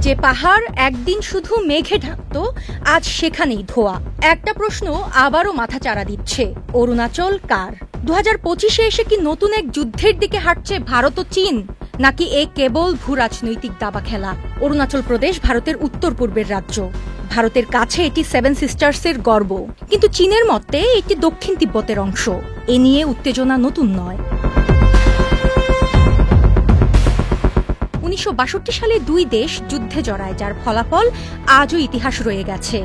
যে পাহাড় একদিন শুধু মেঘে ঢাকত, আজ সেখানেই ধোয়া। একটা প্রশ্ন আবারও মাথাচাড়া দিচ্ছে, অরুণাচল কার? 2025-এ এসে কি নতুন এক যুদ্ধের দিকে হাঁটছে ভারত ও চীন, নাকি এ কেবল ভূরাজনৈতিক দাবা খেলা? অরুণাচল প্রদেশ ভারতের উত্তর পূর্বের রাজ্য। ভারতের কাছে এটি সেভেন সিস্টার্সের গর্ব, কিন্তু চীনের মতে এটি দক্ষিণ তিব্বতের অংশ। এ নিয়ে উত্তেজনা নতুন নয়। 1962 সালে দুই দেশ যুদ্ধে জড়ায়, যার ফলাফল আজও ইতিহাস রয়ে গেছে।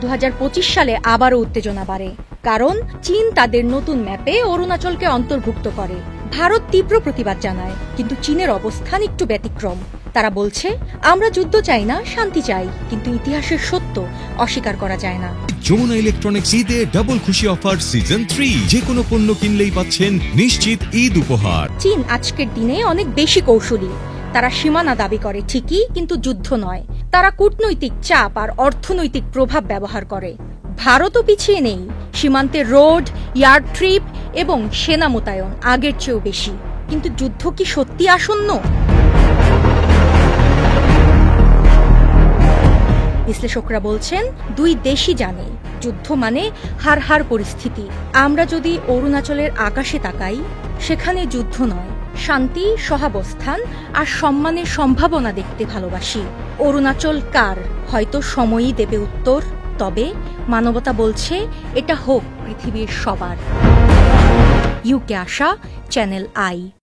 2025 সালে আবারও উত্তেজনা বাড়ে, কারণ চীন তাদের নতুন ম্যাপে অরুণাচলকে অন্তর্ভুক্ত করে। ভারত তীব্র প্রতিবাদ জানায়, কিন্তু চীনের অবস্থান একটু ব্যতিক্রম। তারা বলছে, আমরা যুদ্ধ চাই না, শান্তি চাই, কিন্তু ইতিহাসের সত্য অস্বীকার করা যায় না। যমুনা ইলেকট্রনিক্স ঈদে ডাবল খুশি অফার সিজন 3, যে কোনো পণ্য কিনলেই পাচ্ছেন নিশ্চিত ঈদ উপহার। চীন আজকের দিনে অনেক বেশি কৌশলী। তারা সীমানা দাবি করে ঠিকই, কিন্তু যুদ্ধ নয়। তারা কূটনৈতিক চাপ আর অর্থনৈতিক প্রভাব ব্যবহার করে। ভারতও পিছিয়ে নেই। সীমান্তে রোড, ইয়ার্ড ট্রিপ এবং সেনা মোতায়েন আগের চেয়েও বেশি। কিন্তু যুদ্ধ কি সত্যি আসন্ন? বিশ্লেষকরা বলছেন, দুই দেশই জানে যুদ্ধ মানে হার হার পরিস্থিতি। আমরা যদি অরুণাচলের আকাশে তাকাই, সেখানে যুদ্ধ নয়, শান্তি, সহাবস্থান আর সম্মানের সম্ভাবনা দেখতে ভালোবাসি। অরুণাচল কার? হয়তো সময়ই দেবে উত্তর। তবে মানবতা বলছে, এটা হোক পৃথিবীর সবার। UK Asha, channel I.